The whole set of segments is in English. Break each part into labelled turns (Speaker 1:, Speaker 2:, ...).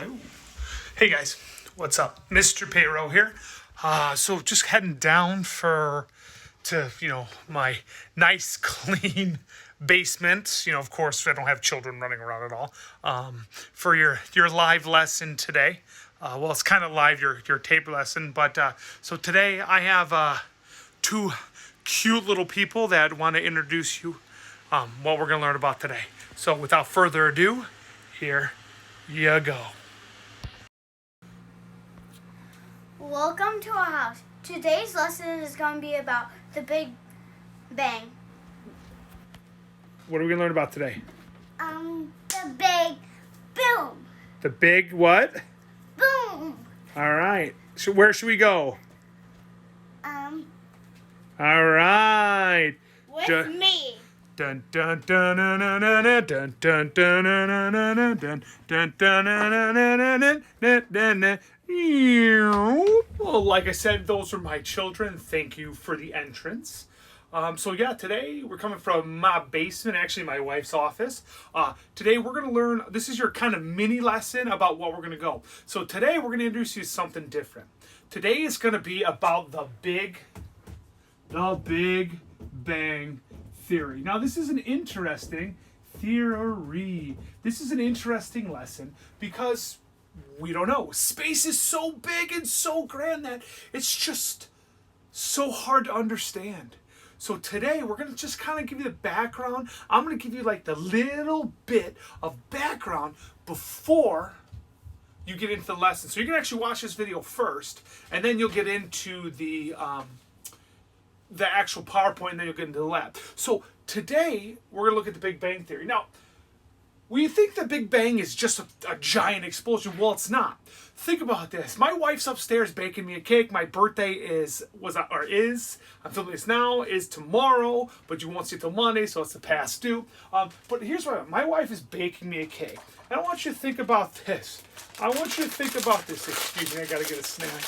Speaker 1: Hello. Hey guys, what's up? Mr. Peyrot here. So just heading down to my nice clean basement. Of course I don't have children running around at all. For your live lesson today. Well, it's kind of live your tape lesson, but so today I have two cute little people that want to introduce you what we're going to learn about today. So without further ado, here you go.
Speaker 2: Welcome to our house. Today's lesson is going to be about the Big Bang.
Speaker 1: What are we going to learn about today?
Speaker 2: The Big Boom.
Speaker 1: The big what?
Speaker 2: Boom.
Speaker 1: All right. So where should we go? All right.
Speaker 2: With me.
Speaker 1: Dun dun dun dun dun dun dun dun dun dun dun dun dun dun. Well, like I said, those are my children. Thank you for the entrance. So yeah, today we're coming from my basement, actually my wife's office. Today we're going to learn, this is your kind of mini lesson about what we're going to go. So today we're going to introduce you to something different. Today is going to be about the Big Bang Theory. Now this is an interesting theory. This is an interesting lesson because we don't know. Space is so big and so grand that it's just so hard to understand. So today we're going to just kind of give you the background. I'm going to give you like the little bit of background before you get into the lesson. So you can actually watch this video first and then you'll get into the actual PowerPoint and then you'll get into the lab. So today we're going to look at the Big Bang Theory. Now, we think the Big Bang is just a giant explosion. Well, it's not. Think about this. My wife's upstairs baking me a cake. My birthday is I'm filming this now, is tomorrow, but you won't see it till Monday, so it's the past due. But here's what my wife is baking me a cake. And I want you to think about this. Excuse me, I gotta get a snack.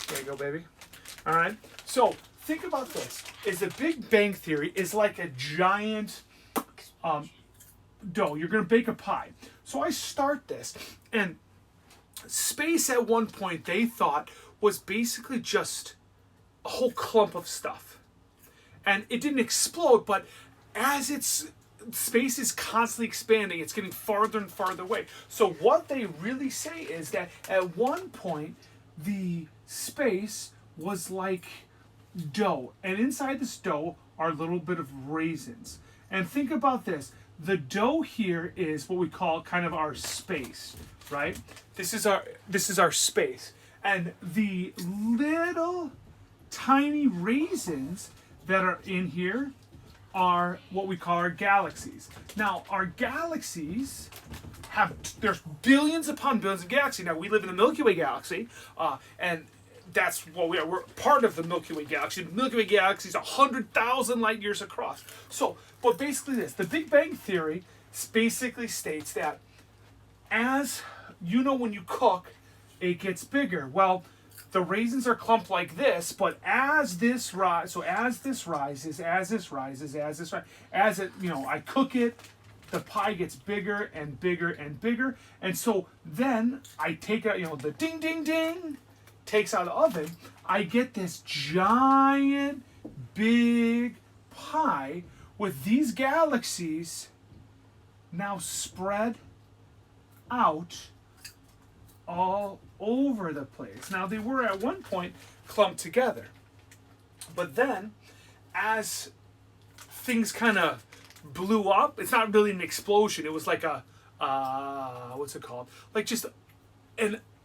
Speaker 1: There you go, baby. All right. So think about this. Is the Big Bang Theory is like a giant dough. You're going to bake a pie. So I start this, and space at one point they thought was basically just a whole clump of stuff. And it didn't explode, but as space is constantly expanding, it's getting farther and farther away. So what they really say is that at one point the space was like dough, and inside this dough are a little bit of raisins. And think about this. The dough here is what we call kind of our space, right? This is our space. And the little tiny raisins that are in here are what we call our galaxies. Now, our galaxies there's billions upon billions of galaxies. Now, we live in the Milky Way galaxy, and that's what we are. We're part of the Milky Way galaxy. The Milky Way galaxy is 100,000 light years across. So, but basically the Big Bang Theory basically states that as when you cook, it gets bigger. Well, the raisins are clumped like this, but as this rises, I cook it, the pie gets bigger and bigger and bigger. And so then I take out, the ding, ding, ding, takes out of the oven, I get this giant big pie with these galaxies now spread out all over the place. Now they were at one point clumped together, but then as things kind of blew up, it's not really an explosion, it was like a what's it called, like just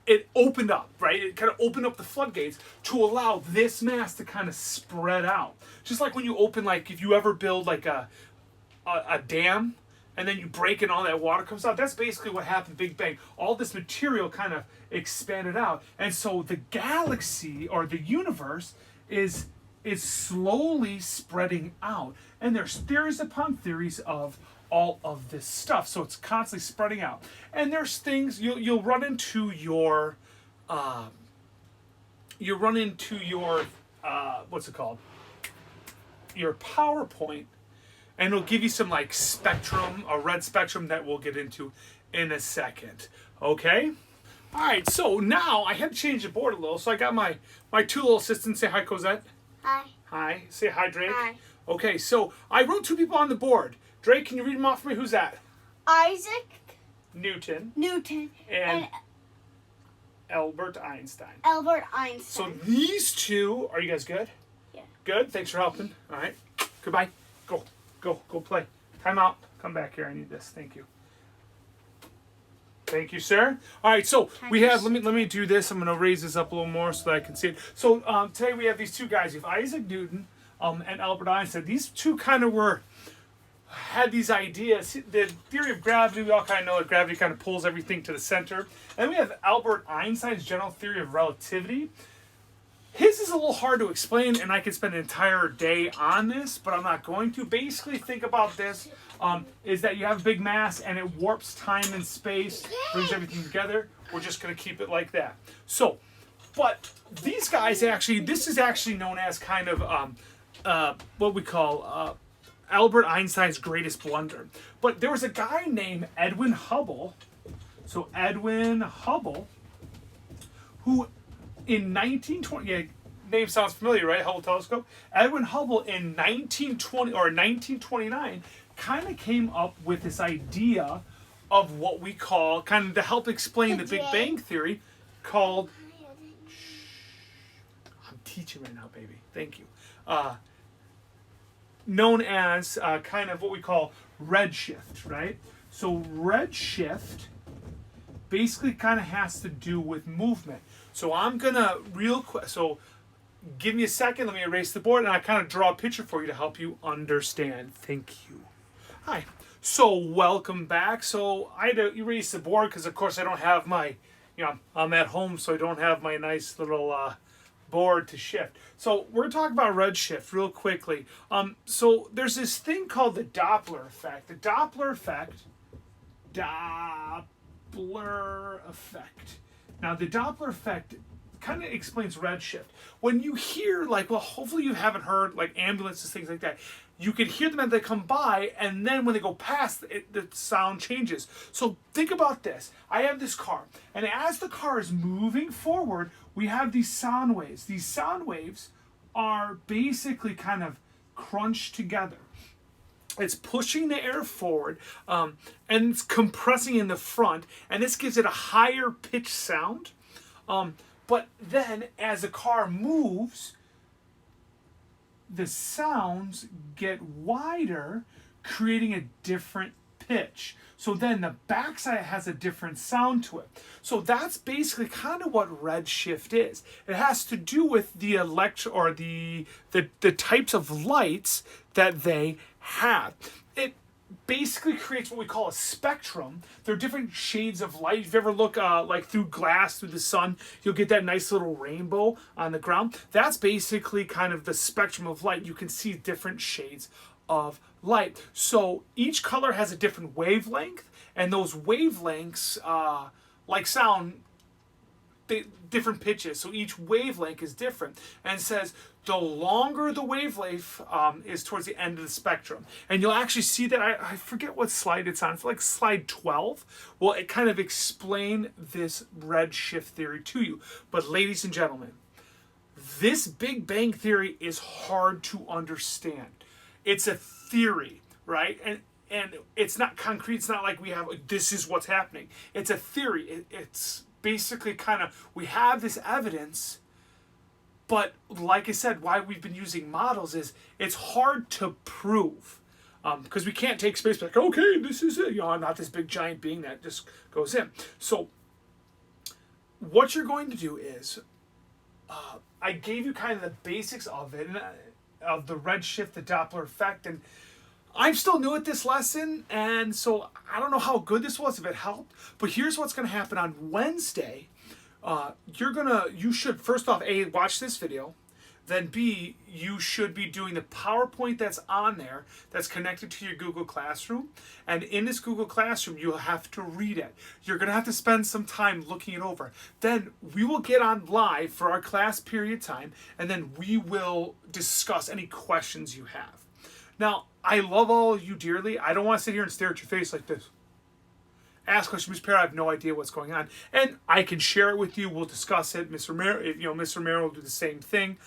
Speaker 1: it opened up, right? It kind of opened up the floodgates to allow this mass to kind of spread out. Just like when you open, like if you ever build like a dam and then you break and all that water comes out, that's basically what happened Big Bang. All this material kind of expanded out. And so the galaxy or the universe is slowly spreading out. And there's theories upon theories of all of this stuff, so it's constantly spreading out. And there's things you'll run into your what's it called, your PowerPoint, and it'll give you some like spectrum, a red spectrum that we'll get into in a second. Okay. All right, so now I had to change the board a little. So I got my two little assistants. Say hi, Cosette.
Speaker 2: Hi.
Speaker 1: Hi. Say hi, Drake.
Speaker 2: Hi.
Speaker 1: Okay, so I wrote two people on the board. Drake, can you read them off for me? Who's that?
Speaker 2: Isaac
Speaker 1: Newton.
Speaker 2: And
Speaker 1: Albert Einstein.
Speaker 2: Albert
Speaker 1: So
Speaker 2: Einstein.
Speaker 1: these two, are you guys good?
Speaker 2: Yeah.
Speaker 1: Good. Thanks for helping. All right. Goodbye. Go play. Time out. Come back here. I need this. Thank you. Thank you, sir. All right, so we have. Let me do this. I'm going to raise this up a little more so that I can see it. So today we have these two guys. We have Isaac Newton and Albert Einstein. These two kind of had these ideas. The theory of gravity. We all kind of know that gravity kind of pulls everything to the center. And then we have Albert Einstein's general theory of relativity. His is a little hard to explain, and I could spend an entire day on this, but I'm not going to. Basically, think about this, is that you have a big mass, and it warps time and space, brings everything together. We're just going to keep it like that. So, but these guys actually, this is actually known as kind of what we call Albert Einstein's greatest blunder. But there was a guy named Edwin Hubble, so Edwin Hubble, who in 1920, yeah, name sounds familiar, right? Hubble telescope. Edwin Hubble in 1920 or 1929 kind of came up with this idea of what we call, kind of to help explain the Big Bang Theory, called. I'm teaching right now, baby. Thank you. Known as kind of what we call redshift, right? So redshift basically kind of has to do with movement. So I'm gonna real quick. So give me a second. Let me erase the board, and I kind of draw a picture for you to help you understand. Thank you. Hi. So welcome back. So I had to erase the board because, of course, I don't have my, I'm at home, so I don't have my nice little board to shift. So we're talking about redshift real quickly. So there's this thing called the Doppler effect. The Doppler effect. Now, the Doppler effect kind of explains redshift. When you hear, hopefully you haven't heard, ambulances, things like that. You can hear them as they come by, and then when they go past, the sound changes. So think about this. I have this car, and as the car is moving forward, we have these sound waves. These sound waves are basically kind of crunched together. It's pushing the air forward, and it's compressing in the front, and this gives it a higher pitch sound. But then, as the car moves, the sounds get wider, creating a different pitch. So then the backside has a different sound to it. So that's basically kind of what redshift is. It has to do with the the types of lights that they have. It basically creates what we call a spectrum. There are different shades of light. If you ever look through glass, through the sun, you'll get that nice little rainbow on the ground. That's basically kind of the spectrum of light. You can see different shades of light. So each color has a different wavelength, and those wavelengths, like sound, different pitches. So each wavelength is different, and it says the longer the wavelength is towards the end of the spectrum. And you'll actually see that, I forget what slide it's on. It's like slide 12. Well, it kind of explain this redshift theory to you. But ladies and gentlemen, this Big Bang Theory is hard to understand. It's a theory, right? And it's not concrete. It's not like we have, this is what's happening. It's a theory. It's basically kind of, we have this evidence, but like I said, why we've been using models is it's hard to prove. Because we can't take space like, okay, this is it. I'm not this big giant being that just goes in. So what you're going to do is, I gave you kind of the basics of it, of the redshift, the Doppler effect, and I'm still new at this lesson, and so I don't know how good this was, if it helped, but here's what's going to happen on Wednesday. You should, first off, A, watch this video, then B, you should be doing the PowerPoint that's on there, that's connected to your Google Classroom, and in this Google Classroom, you'll have to read it. You're going to have to spend some time looking it over. Then we will get on live for our class period time, and then we will discuss any questions you have. Now, I love all of you dearly. I don't want to sit here and stare at your face like this ask questions. Miss Peyrot, I have no idea what's going on, and I can share it with you. We'll discuss it. Mr. Romero, Mr. Romero will do the same thing.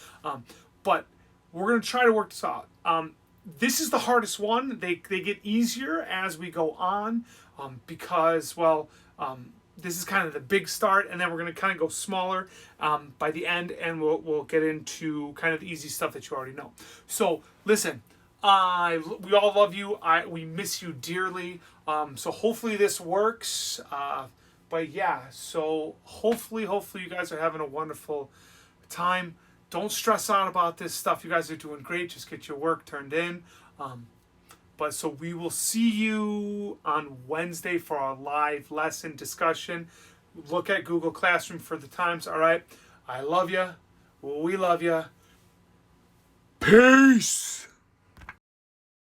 Speaker 1: But we're going to try to work this out. This is the hardest one. They get easier as we go on because, well, this is kind of the big start, and then we're going to kind of go smaller by the end, and we'll get into kind of the easy stuff that you already know. So listen, we all love you. We miss you dearly. So hopefully this works. But yeah, so hopefully you guys are having a wonderful time. Don't stress out about this stuff. You guys are doing great. Just get your work turned in. But so we will see you on Wednesday for our live lesson discussion. Look at Google Classroom for the times. All right. I love you. We love you. Peace.